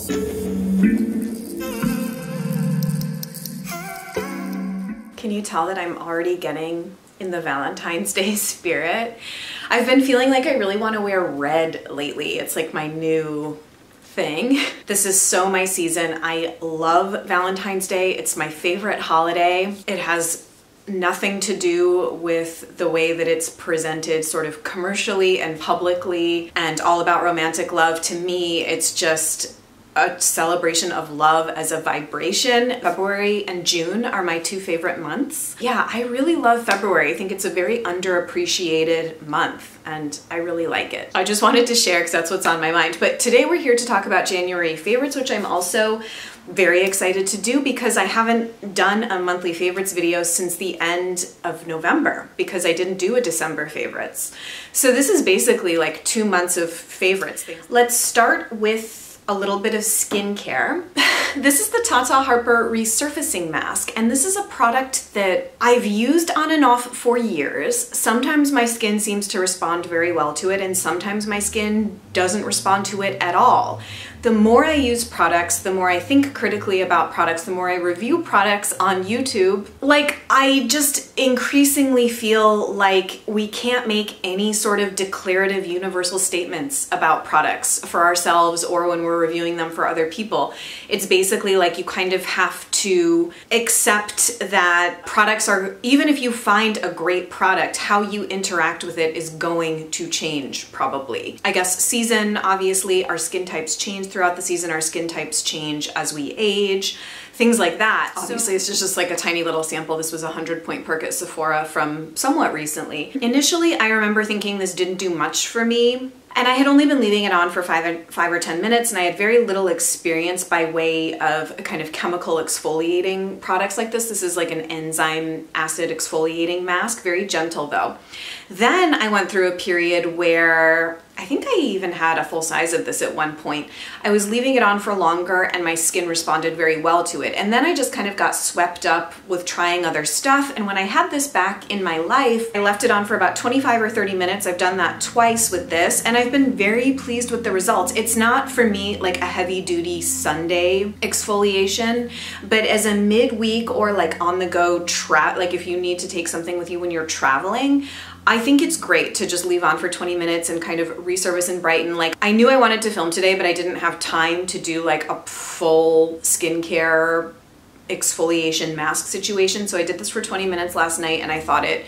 Can you tell that I'm already getting in the Valentine's Day spirit? I've been feeling like I really want to wear red lately. It's like my new thing. This is so my season. I love Valentine's Day. It's my favorite holiday. It has nothing to do with the way that it's presented sort of commercially and publicly and all about romantic love. To me, it's just a celebration of love as a vibration. February and June are my two favorite months. Yeah, I really love February. I think it's a very underappreciated month and I really like it. I just wanted to share because that's what's on my mind. But today we're here to talk about January favorites, which I'm also very excited to do because I haven't done a monthly favorites video since the end of November because I didn't do a December favorites. So this is basically like 2 months of favorites. Let's start with a little bit of skincare. This is the Tata Harper Resurfacing Mask, and this is a product that I've used on and off for years. Sometimes my skin seems to respond very well to it, and sometimes my skin doesn't respond to it at all. The more I use products, the more I think critically about products, the more I review products on YouTube, like I just increasingly feel like we can't make any sort of declarative universal statements about products for ourselves or when we're reviewing them for other people. It's basically like you kind of have to accept that products are, even if you find a great product, how you interact with it is going to change probably. I guess season, obviously, our skin types change throughout the season, our skin types change as we age, things like that. Obviously, it's just like a tiny little sample. This was a 100-point perk at Sephora from somewhat recently. Initially, I remember thinking this didn't do much for me, and I had only been leaving it on for 5 or 10 minutes, and I had very little experience by way of a kind of chemical exfoliating products like this. This is like an enzyme acid exfoliating mask, very gentle though. Then I went through a period where I think I even had a full size of this at one point. I was leaving it on for longer and my skin responded very well to it. And then I just kind of got swept up with trying other stuff. And when I had this back in my life, I left it on for about 25 or 30 minutes. I've done that twice with this and I've been very pleased with the results. It's not for me like a heavy duty Sunday exfoliation, but as a midweek or like on the go like if you need to take something with you when you're traveling, I think it's great to just leave on for 20 minutes and kind of resurface and brighten. Like I knew I wanted to film today, but I didn't have time to do like a full skincare exfoliation mask situation. So I did this for 20 minutes last night and I thought it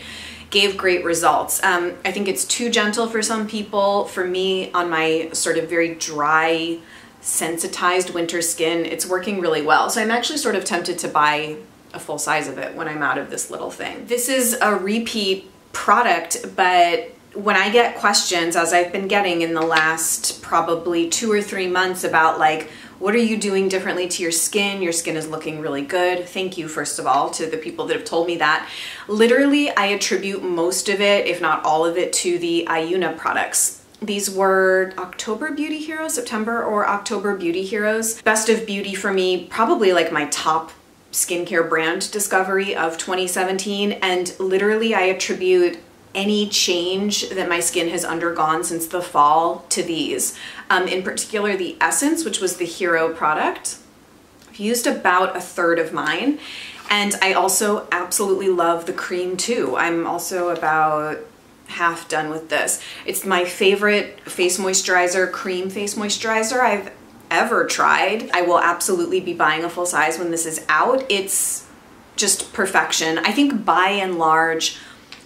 gave great results. I think it's too gentle for some people. For me, on my sort of very dry, sensitized winter skin, it's working really well. So I'm actually sort of tempted to buy a full size of it when I'm out of this little thing. This is a repeat product, but when I get questions, as I've been getting in the last probably 2 or 3 months about like, what are you doing differently to your skin? Your skin is looking really good. Thank you, first of all, to the people that have told me that. Literally, I attribute most of it, if not all of it, to the Ayuna products. These were October Beauty Heroes, September or October Beauty Heroes. Best of Beauty for me, probably like my top skincare brand discovery of 2017, and literally I attribute any change that my skin has undergone since the fall to these. In particular the Essence, which was the hero product. I've used about 1/3 of mine, and I also absolutely love the cream too. I'm also about half done with this. It's my favorite face moisturizer, cream face moisturizer I've ever tried. I will absolutely be buying a full size when this is out. It's just perfection. I think by and large,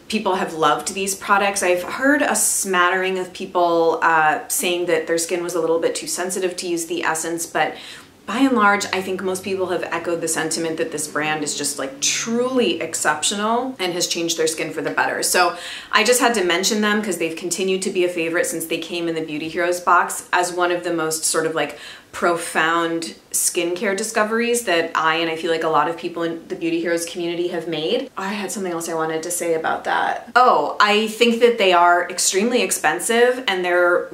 people have loved these products. I've heard a smattering of people saying that their skin was a little bit too sensitive to use the Essence, but by and large, I think most people have echoed the sentiment that this brand is just like truly exceptional and has changed their skin for the better. So I just had to mention them because they've continued to be a favorite since they came in the Beauty Heroes box as one of the most sort of like profound skincare discoveries that I feel like a lot of people in the Beauty Heroes community have made. I had something else I wanted to say about that. Oh, I think that they are extremely expensive and they're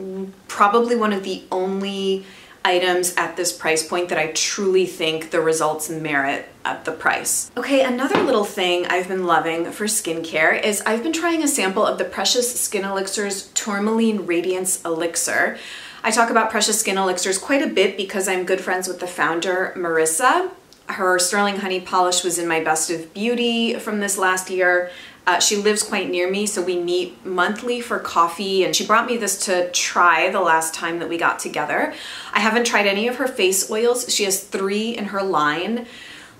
probably one of the only items at this price point that I truly think the results merit at the price. Okay, another little thing I've been loving for skincare is I've been trying a sample of the Precious Skin Elixir's Tourmaline Radiance Elixir. I talk about precious skin elixirs quite a bit because I'm good friends with the founder, Marissa. Her sterling honey polish was in my best of beauty from this last year. She lives quite near me, so we meet monthly for coffee, and she brought me this to try the last time that we got together. I haven't tried any of her face oils. She has 3 in her line.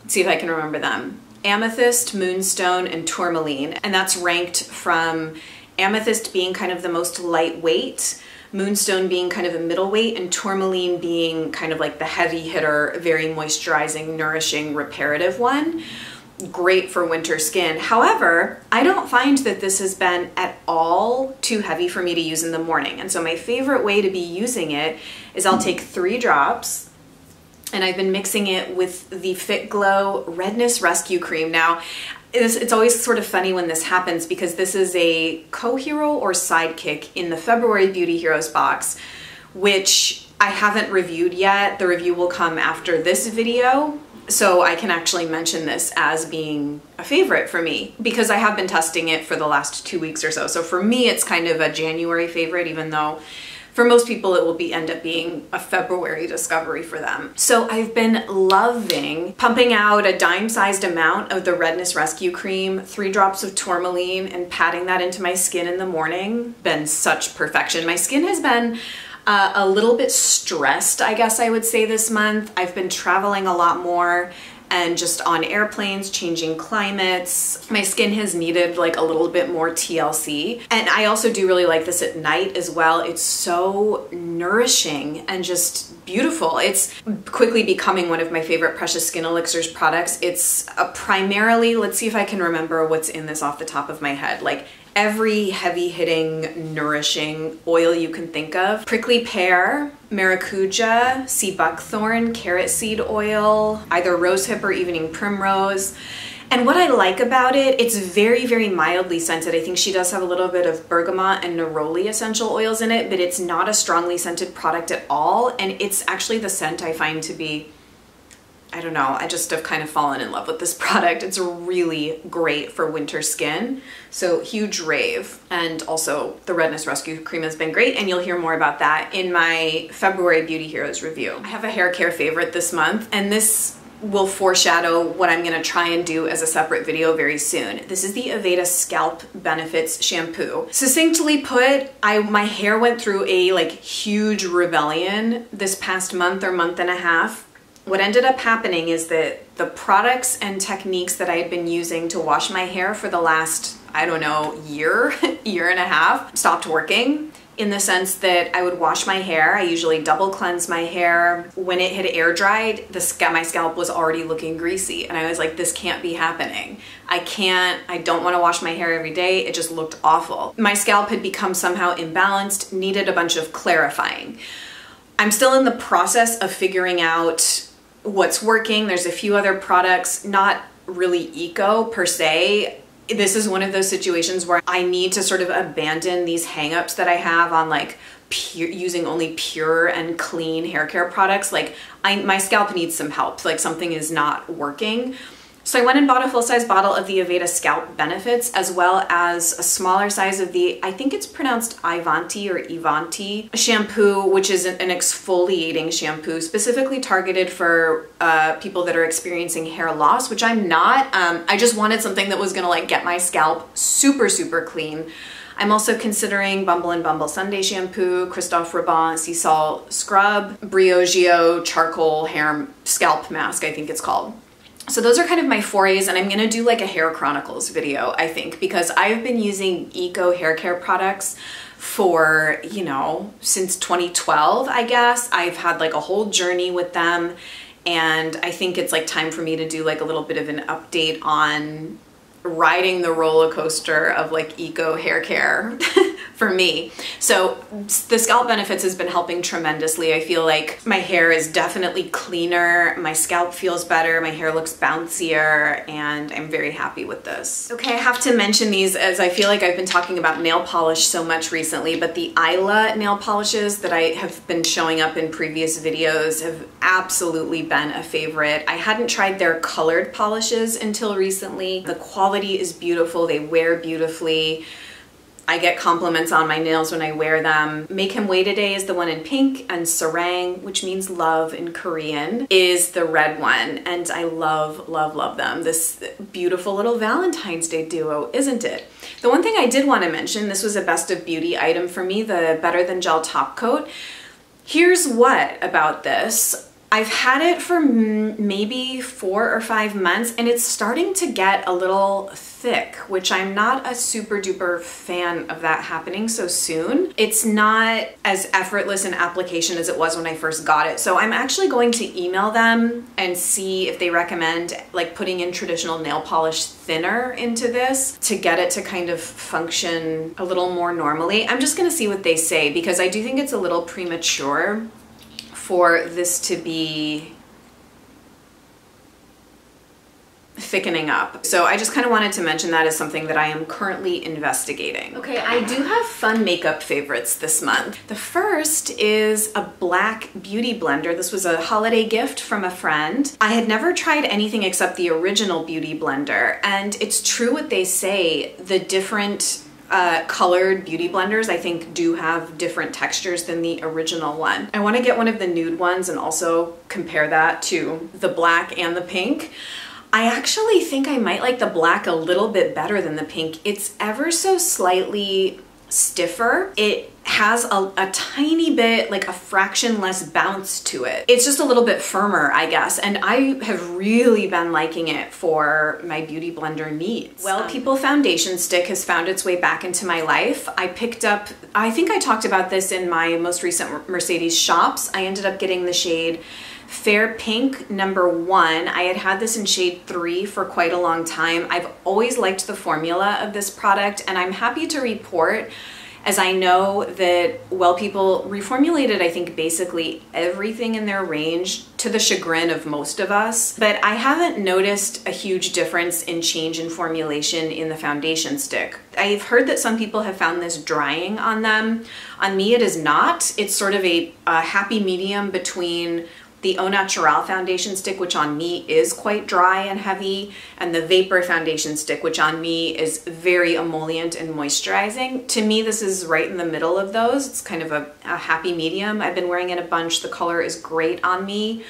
Let's see if I can remember them. Amethyst, Moonstone, and Tourmaline, and that's ranked from Amethyst being kind of the most lightweight, Moonstone being kind of a middleweight, and Tourmaline being kind of like the heavy hitter, very moisturizing, nourishing, reparative one. Great for winter skin. However, I don't find that this has been at all too heavy for me to use in the morning. And so my favorite way to be using it is I'll take 3 drops, and I've been mixing it with the Fit Glow Redness Rescue Cream. Now, it's always sort of funny when this happens because this is a co-hero or sidekick in the February Beauty Heroes box, which I haven't reviewed yet. The review will come after this video, so I can actually mention this as being a favorite for me because I have been testing it for the last 2 weeks or so. So for me, it's kind of a January favorite, even though for most people it will end up being a February discovery for them. So I've been loving pumping out a dime-sized amount of the Redness Rescue Cream, 3 drops of tourmaline, and patting that into my skin in the morning. Been such perfection. My skin has been a little bit stressed, I guess I would say, this month. I've been traveling a lot more and just on airplanes, changing climates. My skin has needed like a little bit more TLC. And I also do really like this at night as well. It's so nourishing and just beautiful. It's quickly becoming one of my favorite Precious Skin Elixirs products. It's primarily, let's see if I can remember what's in this off the top of my head, like every heavy-hitting, nourishing oil you can think of. Prickly pear, maracuja, sea buckthorn, carrot seed oil, either rosehip or evening primrose. And what I like about it, it's very, very mildly scented. I think she does have a little bit of bergamot and neroli essential oils in it, but it's not a strongly scented product at all. And it's actually the scent I find to be, I don't know, I just have kind of fallen in love with this product. It's really great for winter skin. So huge rave. And also the Redness Rescue Cream has been great, and you'll hear more about that in my February Beauty Heroes review. I have a hair care favorite this month, and this will foreshadow what I'm gonna try and do as a separate video very soon. This is the Aveda Scalp Benefits Shampoo. Succinctly put, my hair went through a like huge rebellion this past month or month and a half. What ended up happening is that the products and techniques that I had been using to wash my hair for the last, I don't know, year and a half stopped working, in the sense that I would wash my hair. I usually double cleanse my hair. When it had air dried, my scalp was already looking greasy, and I was like, this can't be happening. I don't want to wash my hair every day. It just looked awful. My scalp had become somehow imbalanced, needed a bunch of clarifying. I'm still in the process of figuring out what's working. There's a few other products, not really eco per se. This is one of those situations where I need to sort of abandon these hangups that I have on like using only pure and clean hair care products. Like my scalp needs some help, like something is not working. So I went and bought a full-size bottle of the Aveda Scalp Benefits, as well as a smaller size of the, I think it's pronounced Ivanti or Ivanti shampoo, which is an exfoliating shampoo specifically targeted for people that are experiencing hair loss, which I'm not. I just wanted something that was gonna like get my scalp super, super clean. I'm also considering Bumble and Bumble Sunday Shampoo, Christophe Robin Sea Salt Scrub, Briogeo Charcoal Hair Scalp Mask, I think it's called. So those are kind of my forays, and I'm gonna do like a hair chronicles video, I think, because I've been using eco hair care products for, you know, since 2012, I guess. I've had like a whole journey with them, and I think it's like time for me to do like a little bit of an update on riding the roller coaster of like eco hair care for me. So the Scalp Benefits has been helping tremendously. I feel like my hair is definitely cleaner, my scalp feels better, my hair looks bouncier, and I'm very happy with this. Okay, I have to mention these as I feel like I've been talking about nail polish so much recently, but the Isla nail polishes that I have been showing up in previous videos have absolutely been a favorite. I hadn't tried their colored polishes until recently. The quality is beautiful, they wear beautifully. I get compliments on my nails when I wear them. Make Him Wait a Day is the one in pink, and sarang, which means love in Korean, is the red one. And I love, love, love them. This beautiful little Valentine's Day duo, isn't it? The one thing I did want to mention, this was a best of beauty item for me, the Better Than Gel top coat. Here's what about this. I've had it for maybe 4 or 5 months, and it's starting to get a little thick, which I'm not a super duper fan of that happening so soon. It's not as effortless an application as it was when I first got it. So I'm actually going to email them and see if they recommend like putting in traditional nail polish thinner into this to get it to kind of function a little more normally. I'm just gonna see what they say, because I do think it's a little premature for this to be thickening up. So I just kind of wanted to mention that as something that I am currently investigating. Okay, I do have fun makeup favorites this month. The first is a black beauty blender. This was a holiday gift from a friend. I had never tried anything except the original beauty blender, and it's true what they say, the different colored beauty blenders I think do have different textures than the original one. I want to get one of the nude ones and also compare that to the black and the pink. I actually think I might like the black a little bit better than the pink. It's ever so slightly stiffer. It has a tiny bit, like a fraction less bounce to it. It's just a little bit firmer, I guess, and I have really been liking it for my beauty blender needs. Well People foundation stick has found its way back into my life. I picked up, I think I talked about this in my most recent Mercedes shops. I ended up getting the shade Fair Pink number 1. I had had this in shade 3 for quite a long time. I've always liked the formula of this product, and I'm happy to report, as I know that Well People reformulated, I think, basically everything in their range, to the chagrin of most of us. But I haven't noticed a huge difference in change in formulation in the foundation stick. I've heard that some people have found this drying on them. On me, it is not. It's sort of a happy medium between the Au Naturel foundation stick, which on me is quite dry and heavy, and the Vapor foundation stick, which on me is very emollient and moisturizing. To me, this is right in the middle of those. It's kind of a happy medium. I've been wearing it a bunch. The color is great on me.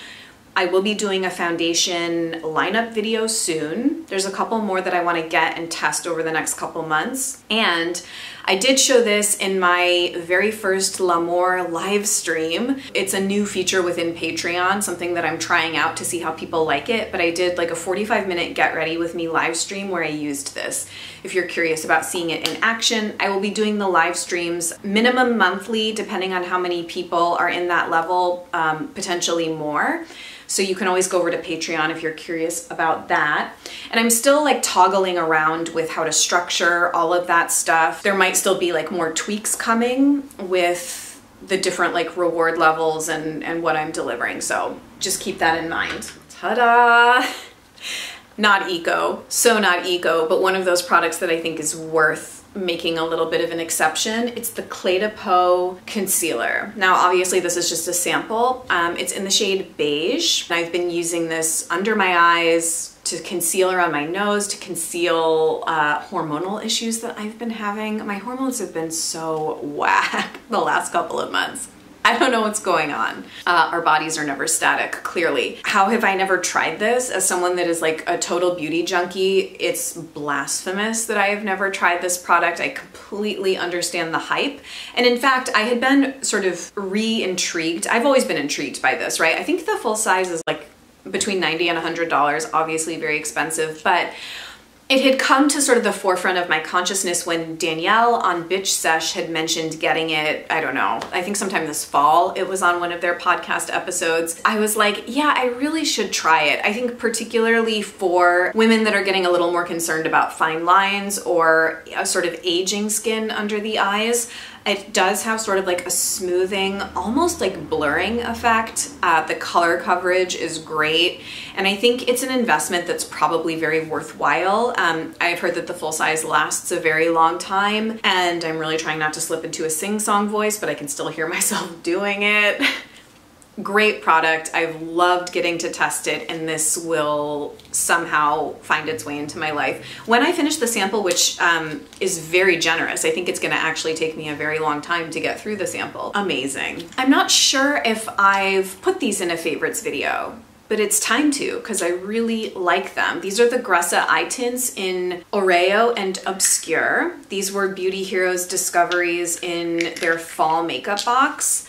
I will be doing a foundation lineup video soon. There's a couple more that I want to get and test over the next couple months. And I did show this in my very first L'Amour live stream. It's a new feature within Patreon, something that I'm trying out to see how people like it, but I did like a 45-minute get ready with me live stream where I used this. If you're curious about seeing it in action, I will be doing the live streams minimum monthly, depending on how many people are in that level, potentially more. So you can always go over to Patreon if you're curious about that. And I'm still like toggling around with how to structure all of that stuff. There might still be like more tweaks coming with the different like reward levels and what I'm delivering. So just keep that in mind. Ta-da! Not eco, so not eco, but one of those products that I think is worth making a little bit of an exception. It's the Clé de Peau concealer. Now, obviously this is just a sample. It's in the shade beige. I've been using this under my eyes, to conceal around my nose, to conceal hormonal issues that I've been having. My hormones have been so whack the last couple of months. I don't know what's going on. Our bodies are never static, clearly. How have I never tried this? As someone that is like a total beauty junkie, it's blasphemous that I have never tried this product. I completely understand the hype. And in fact, I had been sort of re-intrigued. I've always been intrigued by this, right? I think the full size is like between $90 and $100, obviously very expensive, but it had come to sort of the forefront of my consciousness when Danielle on Bitch Sesh had mentioned getting it, I don't know, I think sometime this fall. It was on one of their podcast episodes. I was like, yeah, I really should try it. I think particularly for women that are getting a little more concerned about fine lines or a sort of aging skin under the eyes. It does have sort of like a smoothing, almost like blurring effect. The color coverage is great. And I think it's an investment that's probably very worthwhile. I've heard that the full size lasts a very long time, and I'm really trying not to slip into a sing-song voice, but I can still hear myself doing it. Great product. I've loved getting to test it, and this will somehow find its way into my life. When I finish the sample, which is very generous, I think it's gonna actually take me a very long time to get through the sample. Amazing. I'm not sure if I've put these in a favorites video, but it's time to, because I really like them. These are the Gressa eye tints in Oreo and Obscure. These were Beauty Heroes discoveries in their fall makeup box.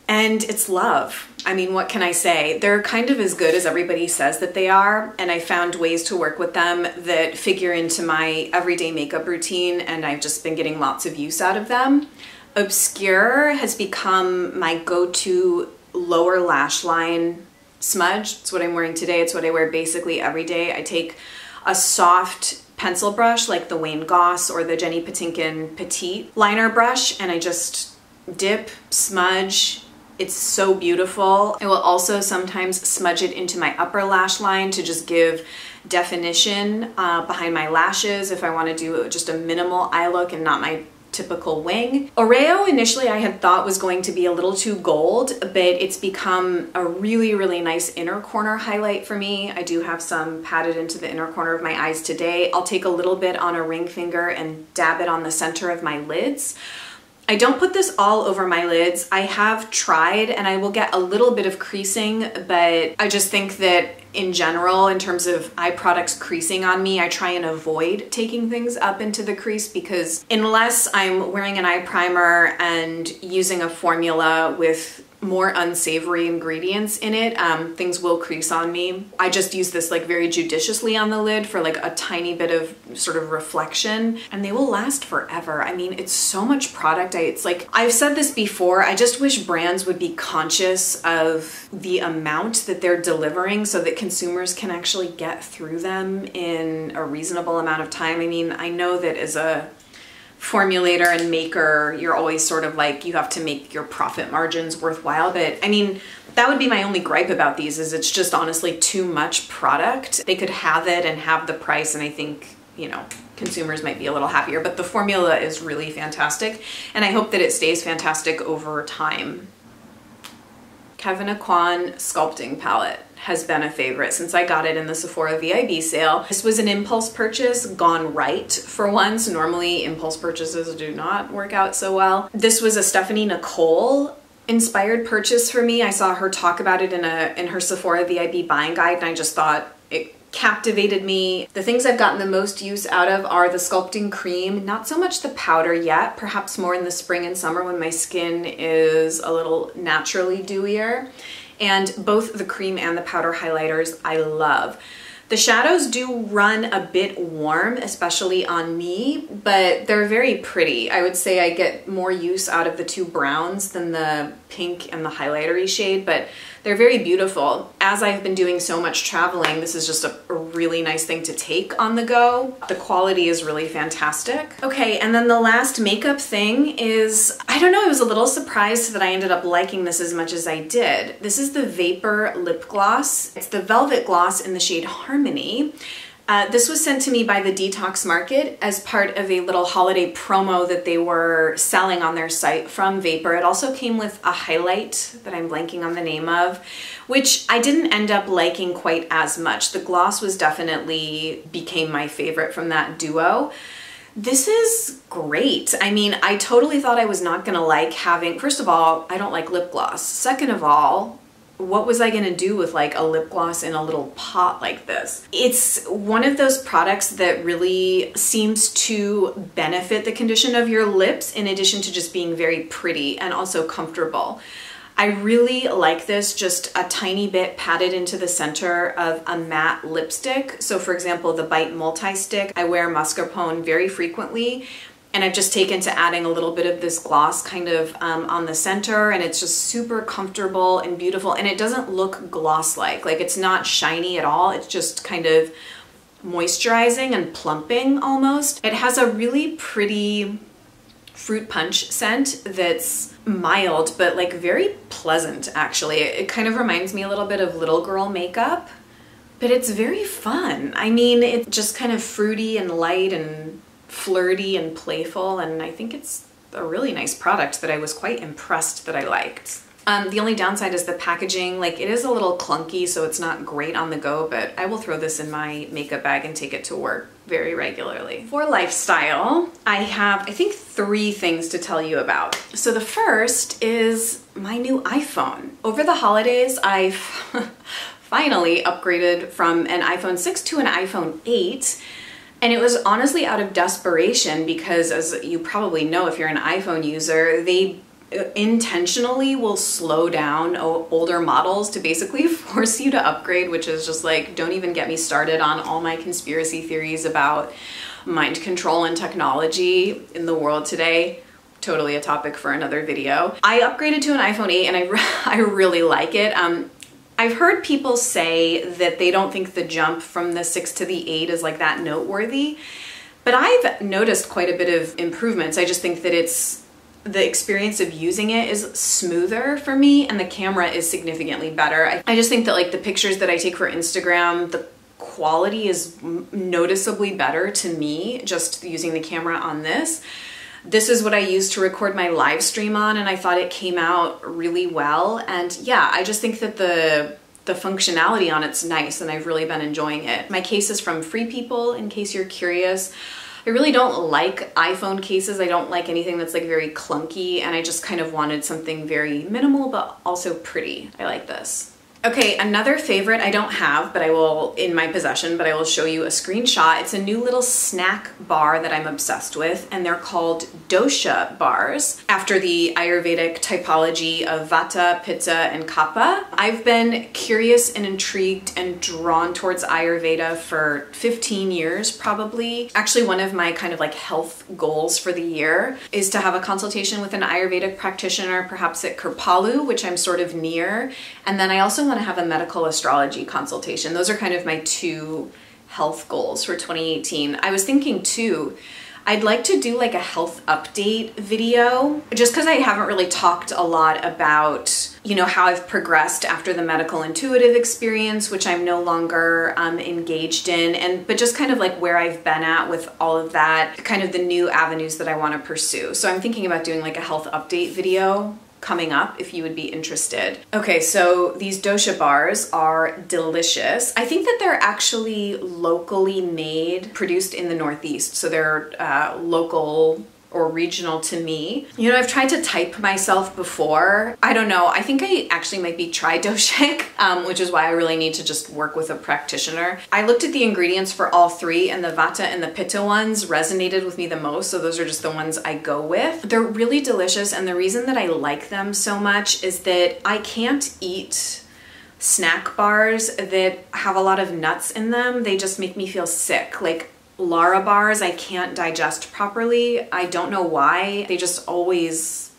And it's love. I mean, what can I say? They're kind of as good as everybody says that they are, and I found ways to work with them that figure into my everyday makeup routine, and I've just been getting lots of use out of them. Obscure has become my go-to lower lash line smudge. It's what I'm wearing today. It's what I wear basically every day. I take a soft pencil brush like the Wayne Goss or the Jenny Patinkin Petite liner brush, and I just dip, smudge. It's so beautiful. I will also sometimes smudge it into my upper lash line to just give definition behind my lashes if I want to do just a minimal eye look and not my typical wing. Oreo initially I had thought was going to be a little too gold, but it's become a really, really nice inner corner highlight for me. I do have some patted into the inner corner of my eyes today. I'll take a little bit on a ring finger and dab it on the center of my lids. I don't put this all over my lids. I have tried, and I will get a little bit of creasing, but I just think that in general, in terms of eye products creasing on me, I try and avoid taking things up into the crease, because unless I'm wearing an eye primer and using a formula with more unsavory ingredients in it, things will crease on me. I just use this like very judiciously on the lid for like a tiny bit of sort of reflection, and they will last forever. I mean, it's so much product. It's like, I've said this before, I just wish brands would be conscious of the amount that they're delivering so that consumers can actually get through them in a reasonable amount of time. I mean, I know that as a formulator and maker, you're always sort of like, you have to make your profit margins worthwhile, but I mean, that would be my only gripe about these, is it's just honestly too much product. They could have it and have the price, and I think, you know, consumers might be a little happier, but the formula is really fantastic, and I hope that it stays fantastic over time. Kevyn Aucoin Sculpting Palette has been a favorite since I got it in the Sephora VIB sale. This was an impulse purchase gone right for once. Normally impulse purchases do not work out so well. This was a Stephanie Nicole inspired purchase for me. I saw her talk about it in her Sephora VIB buying guide, and I just thought it captivated me. The things I've gotten the most use out of are the sculpting cream, not so much the powder yet, perhaps more in the spring and summer when my skin is a little naturally dewier. And both the cream and the powder highlighters I love. The shadows do run a bit warm, especially on me, but they're very pretty. I would say I get more use out of the two browns than the pink and the highlightery shade, but they're very beautiful. As I've been doing so much traveling, this is just a really nice thing to take on the go. The quality is really fantastic. Okay, and then the last makeup thing is, I don't know, I was a little surprised that I ended up liking this as much as I did. This is the Vapor Lip Gloss. It's the Velvet Gloss in the shade Harmony. This was sent to me by the Detox Market as part of a little holiday promo that they were selling on their site from Vapor. It also came with a highlight that I'm blanking on the name of, which I didn't end up liking quite as much. The gloss was definitely became my favorite from that duo. This is great. I mean, I totally thought I was not gonna like having, first of all, I don't like lip gloss. Second of all, what was I gonna do with like a lip gloss in a little pot like this? It's one of those products that really seems to benefit the condition of your lips in addition to just being very pretty and also comfortable. I really like this, just a tiny bit patted into the center of a matte lipstick. So for example, the Bite Multi-Stick, I wear mascarpone very frequently, and I've just taken to adding a little bit of this gloss kind of on the center, and it's just super comfortable and beautiful, and it doesn't look gloss-like. Like, it's not shiny at all. It's just kind of moisturizing and plumping almost. It has a really pretty fruit punch scent that's mild, but like very pleasant actually. It kind of reminds me a little bit of little girl makeup, but it's very fun. I mean, it's just kind of fruity and light and flirty and playful, and I think it's a really nice product that I was quite impressed that I liked. The only downside is the packaging. Like, it is a little clunky, so it's not great on the go, but I will throw this in my makeup bag and take it to work very regularly. For lifestyle, I have, I think, 3 things to tell you about. So the first is my new iPhone. Over the holidays, I've finally upgraded from an iPhone 6 to an iPhone 8. And it was honestly out of desperation because, as you probably know if you're an iPhone user, they intentionally will slow down older models to basically force you to upgrade, which is just like, don't even get me started on all my conspiracy theories about mind control and technology in the world today. Totally a topic for another video. I upgraded to an iPhone 8 and I really like it. I've heard people say that they don't think the jump from the 6 to the 8 is like that noteworthy, but I've noticed quite a bit of improvements. I just think that the experience of using it is smoother for me, and the camera is significantly better. I just think that like the pictures that I take for Instagram, the quality is noticeably better to me just using the camera on this. This is what I used to record my live stream on, and I thought it came out really well. And yeah, I just think that the functionality on it's nice, and I've really been enjoying it. My case is from Free People, in case you're curious. I really don't like iPhone cases. I don't like anything that's like very clunky, and I just kind of wanted something very minimal but also pretty. I like this. Okay, another favorite I don't have, but I will, in my possession, but I will show you a screenshot. It's a new little snack bar that I'm obsessed with, and they're called dosha bars, after the Ayurvedic typology of Vata, Pitta, and Kapha. I've been curious and intrigued and drawn towards Ayurveda for 15 years, probably. Actually, one of my kind of like health goals for the year is to have a consultation with an Ayurvedic practitioner, perhaps at Kripalu, which I'm sort of near, and then I also want to have a medical astrology consultation. Those are kind of my 2 health goals for 2018. I was thinking too, I'd like to do like a health update video, just because I haven't really talked a lot about, you know, how I've progressed after the medical intuitive experience, which I'm no longer engaged in, but just kind of like where I've been at with all of that, kind of the new avenues that I want to pursue. So I'm thinking about doing like a health update video coming up if you would be interested. Okay, so these dosha bars are delicious. I think that they're actually locally made, produced in the Northeast, so they're local or regional to me. You know, I've tried to type myself before. I don't know, I think I actually might be tridoshic, which is why I really need to just work with a practitioner. I looked at the ingredients for all 3, and the Vata and the Pitta ones resonated with me the most, so those are just the ones I go with. They're really delicious, and the reason that I like them so much is that I can't eat snack bars that have a lot of nuts in them. They just make me feel sick. Like Lara bars, I can't digest properly. I don't know why. They just always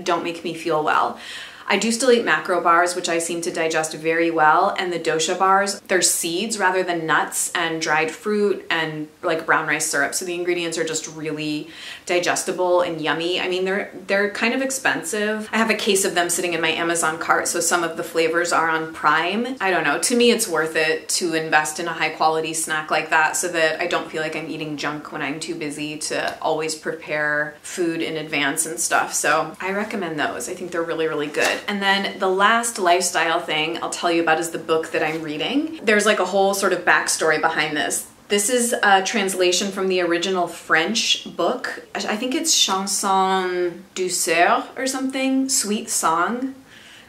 don't make me feel well. I do still eat macro bars, which I seem to digest very well, and the dosha bars, they're seeds rather than nuts and dried fruit and like brown rice syrup. So the ingredients are just really digestible and yummy. I mean, they're kind of expensive. I have a case of them sitting in my Amazon cart, so some of the flavors are on Prime. I don't know, to me it's worth it to invest in a high quality snack like that so that I don't feel like I'm eating junk when I'm too busy to always prepare food in advance and stuff. So I recommend those. I think they're really, really good. And then the last lifestyle thing I'll tell you about is the book that I'm reading. There's like a whole sort of backstory behind this. This is a translation from the original French book. I think it's Chanson douceur or something, sweet song.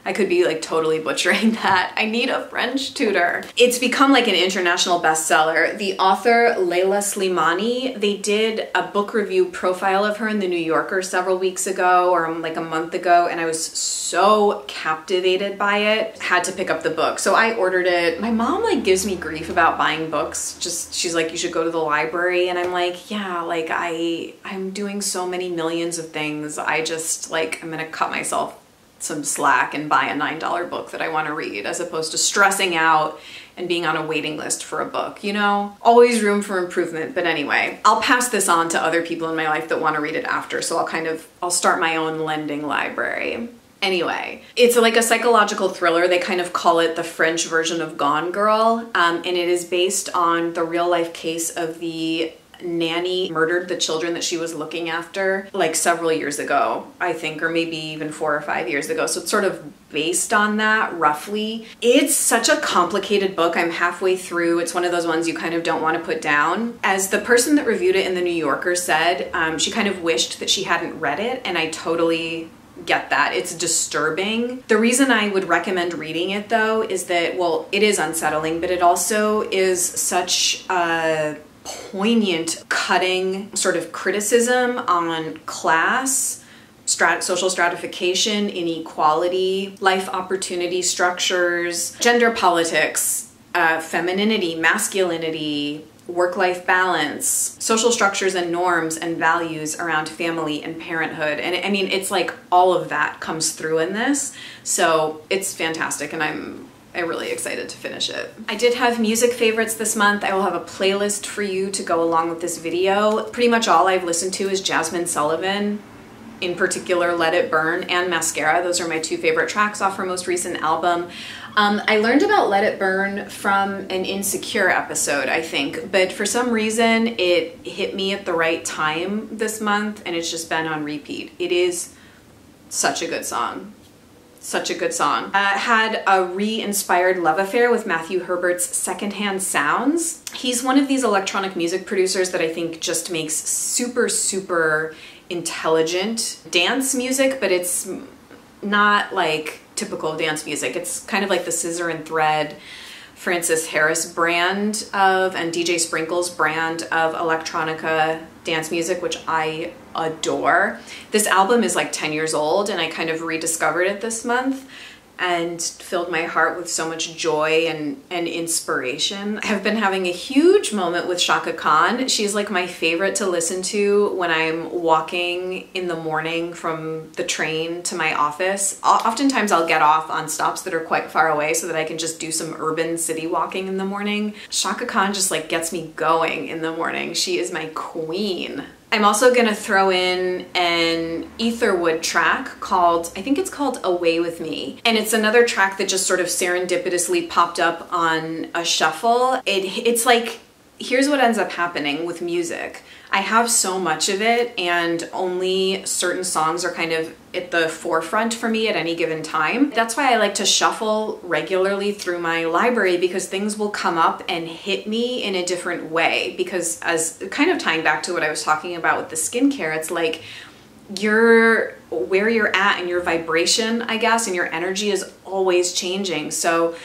I could be like totally butchering that. I need a French tutor. It's become like an international bestseller. The author, Leila Slimani, they did a book review profile of her in the New Yorker several weeks ago or like a month ago, and I was so captivated by it. Had to pick up the book. So I ordered it. My mom like gives me grief about buying books. Just, she's like, you should go to the library. And I'm like, yeah, like I'm doing so many millions of things. I just like, I'm gonna cut myself some slack and buy a $9 book that I want to read, as opposed to stressing out and being on a waiting list for a book, you know? Always room for improvement, but anyway, I'll pass this on to other people in my life that want to read it after, so I'll start my own lending library. Anyway, it's like a psychological thriller. They kind of call it the French version of Gone Girl, and it is based on the real life case of the nanny murdered the children that she was looking after like several years ago, I think, or maybe even 4 or 5 years ago. So it's sort of based on that roughly. It's such a complicated book. I'm halfway through. It's one of those ones you kind of don't want to put down. As the person that reviewed it in the New Yorker said, she kind of wished that she hadn't read it, and I totally get that. It's disturbing. The reason I would recommend reading it though is that, well, it is unsettling, but it also is such a poignant, cutting sort of criticism on class, social stratification, inequality, life opportunity structures, gender politics, femininity, masculinity, work-life balance, social structures and norms and values around family and parenthood. And I mean, it's like all of that comes through in this. So it's fantastic, and I'm really excited to finish it. I did have music favorites this month. I will have a playlist for you to go along with this video. Pretty much all I've listened to is Jasmine Sullivan, in particular Let It Burn and Mascara. Those are my 2 favorite tracks off her most recent album. I learned about Let It Burn from an Insecure episode, I think, but for some reason it hit me at the right time this month, and it's just been on repeat. It is such a good song. Such a good song. Had a re-inspired love affair with Matthew Herbert's Secondhand Sounds. He's one of these electronic music producers that I think just makes super, super intelligent dance music, but it's not like typical dance music. It's kind of like the Scissor and Thread, Francis Harris brand of, and DJ Sprinkle's brand of electronica dance music, which I adore. This album is like 10 years old, and I kind of rediscovered it this month and filled my heart with so much joy and inspiration. I have been having a huge moment with Chaka Khan. She's like my favorite to listen to when I'm walking in the morning from the train to my office. Oftentimes I'll get off on stops that are quite far away so that I can just do some urban city walking in the morning. Chaka Khan just like gets me going in the morning. She is my queen. I'm also gonna throw in an Etherwood track called, I think it's called Away With Me. And it's another track that just sort of serendipitously popped up on a shuffle. It's like, here's what ends up happening with music. I have so much of it, and only certain songs are kind of at the forefront for me at any given time. That's why I like to shuffle regularly through my library, because things will come up and hit me in a different way. Because, as kind of tying back to what I was talking about with the skincare, it's like where you're at and your vibration, I guess, and your energy is always changing. So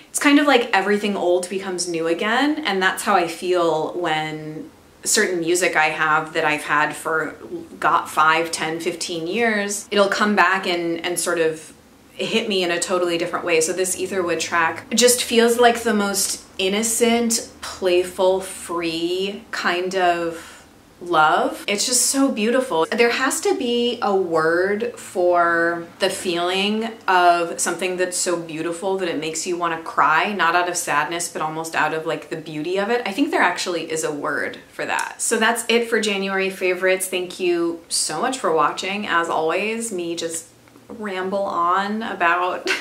it's kind of like everything old becomes new again, and that's how I feel when certain music I have that I've had for 5, 10, 15 years, it'll come back and sort of hit me in a totally different way. So this Etherwood track just feels like the most innocent, playful, free kind of love. It's just so beautiful. There has to be a word for the feeling of something that's so beautiful that it makes you want to cry, not out of sadness, but almost out of like the beauty of it. I think there actually is a word for that. So that's it for January favorites. Thank you so much for watching. As always, me just ramble on about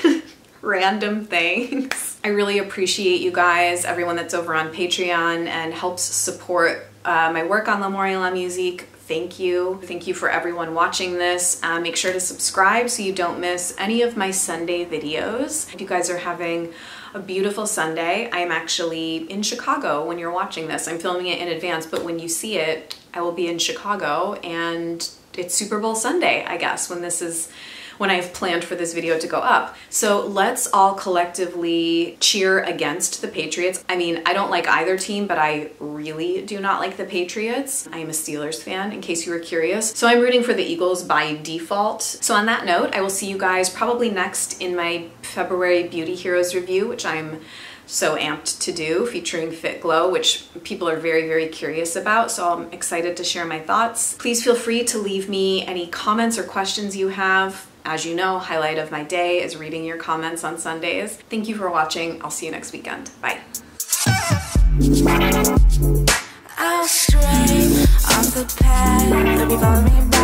random things. I really appreciate you guys, everyone that's over on Patreon and helps support my work on L'Amour et la Musique. Thank you. Thank you for everyone watching this. Make sure to subscribe so you don't miss any of my Sunday videos. If you guys are having a beautiful Sunday, I am actually in Chicago when you're watching this. I'm filming it in advance, but when you see it, I will be in Chicago, and it's Super Bowl Sunday, I guess, when I've planned for this video to go up. So let's all collectively cheer against the Patriots. I mean, I don't like either team, but I really do not like the Patriots. I am a Steelers fan, in case you were curious. So I'm rooting for the Eagles by default. So on that note, I will see you guys probably next in my February Beauty Heroes review, which I'm so amped to do, featuring Fit Glow, which people are very, very curious about. So I'm excited to share my thoughts. Please feel free to leave me any comments or questions you have. As you know, highlight of my day is reading your comments on Sundays. Thank you for watching. I'll see you next weekend. Bye. I'll stray off the path, let me follow me back.